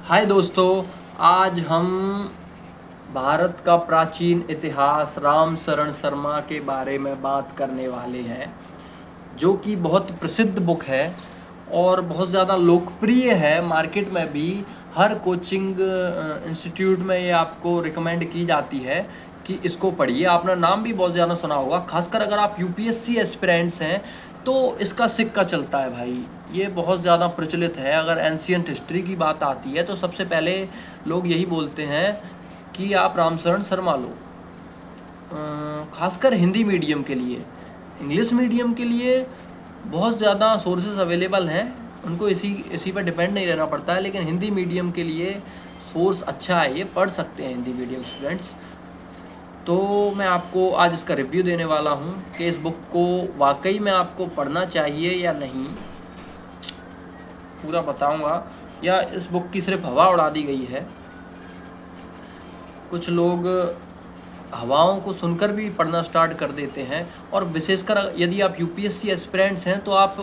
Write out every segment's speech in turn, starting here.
हाय दोस्तों, आज हम भारत का प्राचीन इतिहास राम शरण शर्मा के बारे में बात करने वाले हैं, जो कि बहुत प्रसिद्ध बुक है और बहुत ज़्यादा लोकप्रिय है। मार्केट में भी हर कोचिंग इंस्टीट्यूट में ये आपको रिकमेंड की जाती है कि इसको पढ़िए। आपने नाम भी बहुत ज़्यादा सुना होगा, खासकर अगर आप यूपीएससी एस्पिरेंट्स हैं तो इसका सिक्का चलता है भाई। ये बहुत ज़्यादा प्रचलित है। अगर एंशियंट हिस्ट्री की बात आती है तो सबसे पहले लोग यही बोलते हैं कि आप रामशरण शर्मा लो, खासकर हिंदी मीडियम के लिए। इंग्लिश मीडियम के लिए बहुत ज़्यादा सोर्सेज अवेलेबल हैं, उनको इसी पर डिपेंड नहीं रहना पड़ता है। लेकिन हिंदी मीडियम के लिए सोर्स अच्छा है, ये पढ़ सकते हैं हिंदी मीडियम स्टूडेंट्स। तो मैं आपको आज इसका रिव्यू देने वाला हूँ कि इस बुक को वाकई में आपको पढ़ना चाहिए या नहीं, पूरा बताऊँगा। या इस बुक की सिर्फ हवा उड़ा दी गई है। कुछ लोग हवाओं को सुनकर भी पढ़ना स्टार्ट कर देते हैं, और विशेषकर यदि आप यूपीएससी एस्पिरेंट्स हैं तो आप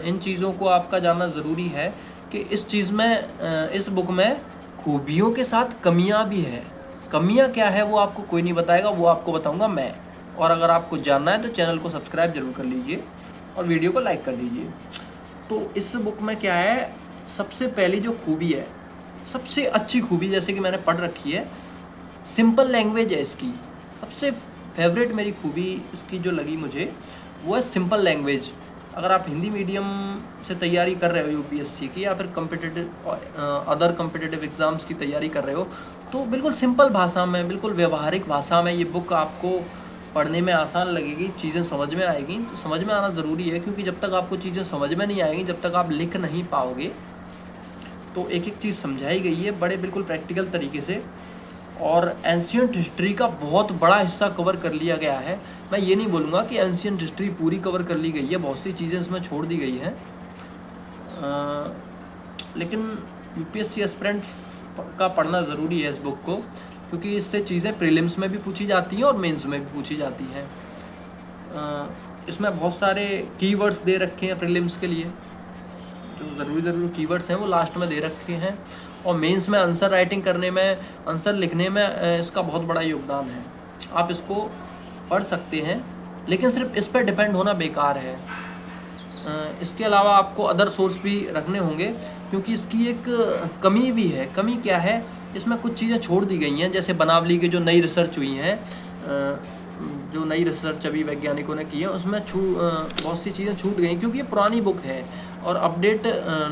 इन चीज़ों को आपका जानना ज़रूरी है कि इस चीज़ में, इस बुक में खूबियों के साथ कमियां भी है। कमियां क्या है वो आपको कोई नहीं बताएगा, वो आपको बताऊंगा मैं। और अगर आपको जानना है तो चैनल को सब्सक्राइब जरूर कर लीजिए और वीडियो को लाइक कर दीजिए। तो इस बुक में क्या है, सबसे पहली जो खूबी है, सबसे अच्छी खूबी, जैसे कि मैंने पढ़ रखी है, सिंपल लैंग्वेज है इसकी। सबसे फेवरेट मेरी खूबी इसकी जो लगी मुझे वो है सिंपल लैंग्वेज। अगर आप हिंदी मीडियम से तैयारी कर रहे हो यूपीएससी की, या फिर अदर कम्पिटिटिव एग्ज़ाम्स की तैयारी कर रहे हो, तो बिल्कुल सिंपल भाषा में, बिल्कुल व्यवहारिक भाषा में ये बुक आपको पढ़ने में आसान लगेगी, चीज़ें समझ में आएगी। तो समझ में आना ज़रूरी है, क्योंकि जब तक आपको चीज़ें समझ में नहीं आएंगी, जब तक आप लिख नहीं पाओगे। तो एक एक चीज़ समझाई गई है बड़े बिल्कुल प्रैक्टिकल तरीके से, और एंशियंट हिस्ट्री का बहुत बड़ा हिस्सा कवर कर लिया गया है। मैं ये नहीं बोलूँगा कि एंशियंट हिस्ट्री पूरी कवर कर ली गई है, बहुत सी चीज़ें इसमें छोड़ दी गई हैं। लेकिन यूपीएससी एस्पिरेंट्स का पढ़ना ज़रूरी है इस बुक को, क्योंकि इससे चीज़ें प्रीलिम्स में भी पूछी जाती हैं और मेंस में भी पूछी जाती हैं। इसमें बहुत सारे कीवर्ड्स दे रखे हैं प्रीलिम्स के लिए, जो ज़रूरी कीवर्ड्स हैं वो लास्ट में दे रखे हैं। और मेंस में आंसर राइटिंग करने में, आंसर लिखने में इसका बहुत बड़ा योगदान है। आप इसको पढ़ सकते हैं, लेकिन सिर्फ इस पर डिपेंड होना बेकार है। इसके अलावा आपको अदर सोर्स भी रखने होंगे, क्योंकि इसकी एक कमी भी है। कमी क्या है, इसमें कुछ चीज़ें छोड़ दी गई हैं। जैसे बनावली की जो नई रिसर्च हुई हैं, जो नई रिसर्च अभी वैज्ञानिकों ने की है, उसमें बहुत सी चीज़ें छूट गई, क्योंकि ये पुरानी बुक है और अपडेट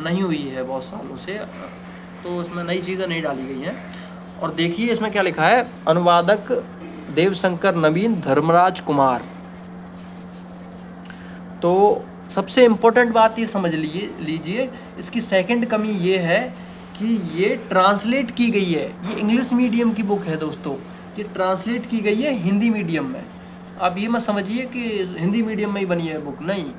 नहीं हुई है बहुत सालों से, तो इसमें नई चीज़ें नहीं डाली गई हैं। और देखिए इसमें क्या लिखा है, अनुवादक देवशंकर नवीन धर्मराज कुमार। तो सबसे इम्पोर्टेंट बात ये समझ लीजिए, इसकी सेकंड कमी ये है कि ये ट्रांसलेट की गई है। ये इंग्लिश मीडियम की बुक है दोस्तों, ये ट्रांसलेट की गई है हिंदी मीडियम में। आप ये मत समझिए कि हिंदी मीडियम में ही बनी है बुक, नहीं,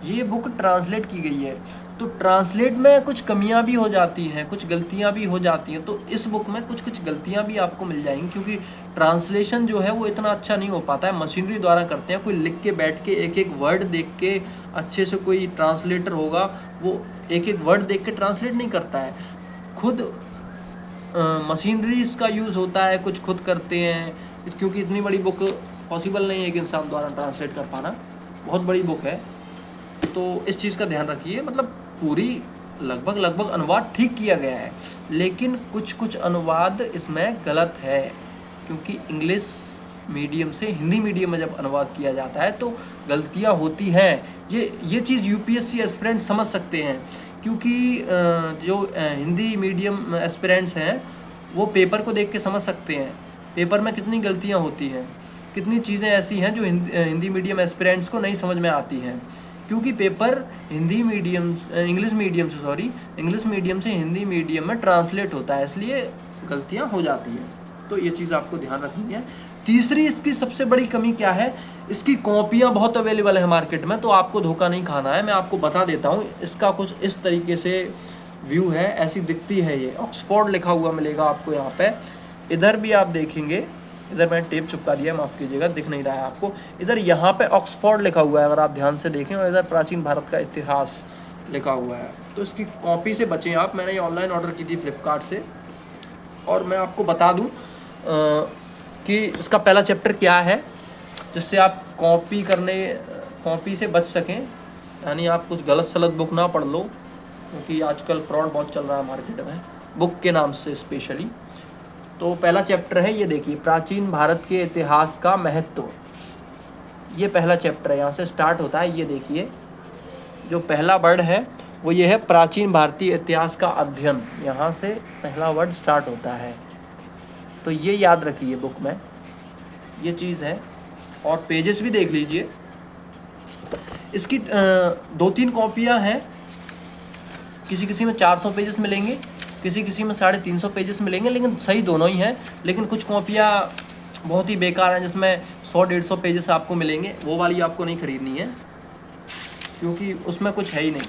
ये बुक ट्रांसलेट की गई है। तो ट्रांसलेट में कुछ कमियां भी हो जाती हैं, कुछ गलतियां भी हो जाती हैं। तो इस बुक में कुछ गलतियां भी आपको मिल जाएंगी, क्योंकि ट्रांसलेशन जो है वो इतना अच्छा नहीं हो पाता है, मशीनरी द्वारा करते हैं। कोई लिख के बैठ के एक एक वर्ड देख के, अच्छे से कोई ट्रांसलेटर होगा वो एक एक वर्ड देख के ट्रांसलेट नहीं करता है, खुद मशीनरीज का यूज़ होता है, कुछ खुद करते हैं। क्योंकि इतनी बड़ी बुक पॉसिबल नहीं है कि इंसान द्वारा ट्रांसलेट कर पाना, बहुत बड़ी बुक है। तो इस चीज़ का ध्यान रखिए। मतलब पूरी लगभग अनुवाद ठीक किया गया है, लेकिन कुछ अनुवाद इसमें गलत है, क्योंकि इंग्लिश मीडियम से हिंदी मीडियम में जब अनुवाद किया जाता है तो गलतियां होती हैं। ये चीज़ यूपीएससी एस्पिरेंट्स समझ सकते हैं, क्योंकि जो हिंदी मीडियम एस्पिरेंट्स हैं वो पेपर को देख के समझ सकते हैं पेपर में कितनी गलतियां होती हैं, कितनी चीज़ें ऐसी हैं जो हिंदी मीडियम एस्पिरेंट्स को नहीं समझ में आती हैं। क्योंकि पेपर इंग्लिश मीडियम से हिंदी मीडियम में ट्रांसलेट होता है, इसलिए गलतियां हो जाती हैं। तो ये चीज़ आपको ध्यान रखनी है। तीसरी इसकी सबसे बड़ी कमी क्या है, इसकी कॉपियां बहुत अवेलेबल है मार्केट में, तो आपको धोखा नहीं खाना है। मैं आपको बता देता हूँ, इसका कुछ इस तरीके से व्यू है, ऐसी दिखती है। ये ऑक्सफोर्ड लिखा हुआ मिलेगा आपको यहाँ पे। इधर भी आप देखेंगे, इधर मैंने टेप चिपका दिया, माफ़ कीजिएगा, दिख नहीं रहा है आपको। इधर यहाँ पे ऑक्सफोर्ड लिखा हुआ है अगर आप ध्यान से देखें, और इधर प्राचीन भारत का इतिहास लिखा हुआ है। तो इसकी कॉपी से बचें आप। मैंने ये ऑनलाइन ऑर्डर की थी फ्लिपकार्ट से, और मैं आपको बता दूं कि इसका पहला चैप्टर क्या है, जिससे आप कॉपी से बच सकें, यानी आप कुछ गलत सलत बुक ना पढ़ लो, क्योंकि आजकल फ्रॉड बहुत चल रहा है मार्केट में बुक के नाम से स्पेशली। तो पहला चैप्टर है, ये देखिए, प्राचीन भारत के इतिहास का महत्व। ये पहला चैप्टर है, यहाँ से स्टार्ट होता है। ये देखिए, जो पहला वर्ड है वो ये है, प्राचीन भारतीय इतिहास का अध्ययन। यहाँ से पहला वर्ड स्टार्ट होता है, तो ये याद रखिए बुक में, ये चीज़ है। और पेजेस भी देख लीजिए, इसकी 2-3 कॉपियाँ हैं, किसी में 400 पेजेस मिलेंगे, किसी में 350 पेजेस मिलेंगे, लेकिन सही दोनों ही हैं। लेकिन कुछ कॉपियाँ बहुत ही बेकार हैं, जिसमें 100-150 पेजेस आपको मिलेंगे, वो वाली आपको नहीं ख़रीदनी है, क्योंकि उसमें कुछ है ही नहीं।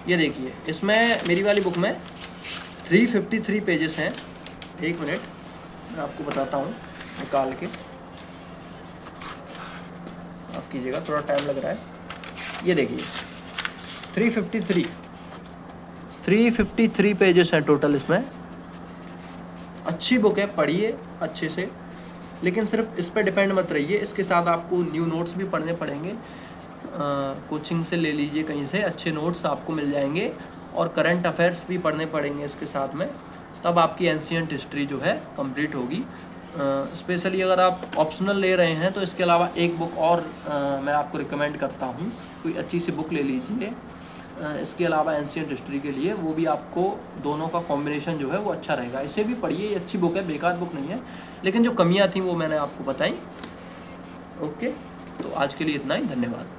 ये देखिए, इसमें मेरी वाली बुक में 353 पेजेस हैं। एक मिनट, मैं आपको बताता हूँ निकाल के, माफ़ कीजिएगा थोड़ा टाइम लग रहा है। ये देखिए, 353 पेजेस हैं टोटल इसमें। अच्छी बुक है, पढ़िए अच्छे से, लेकिन सिर्फ इस पर डिपेंड मत रहिए, इसके साथ आपको न्यू नोट्स भी पढ़ने पड़ेंगे। कोचिंग से ले लीजिए, कहीं से अच्छे नोट्स आपको मिल जाएंगे, और करंट अफेयर्स भी पढ़ने पड़ेंगे इसके साथ में, तब आपकी एंशिएंट हिस्ट्री जो है कंप्लीट होगी। स्पेशली अगर आप ऑप्शनल ले रहे हैं तो इसके अलावा एक बुक और मैं आपको रिकमेंड करता हूँ, कोई अच्छी सी बुक ले लीजिए इसके अलावा एंशिएंट हिस्ट्री के लिए। वो भी आपको दोनों का कॉम्बिनेशन जो है वो अच्छा रहेगा। इसे भी पढ़िए, ये अच्छी बुक है, बेकार बुक नहीं है, लेकिन जो कमियाँ थी वो मैंने आपको बताई। ओके, तो आज के लिए इतना ही, धन्यवाद।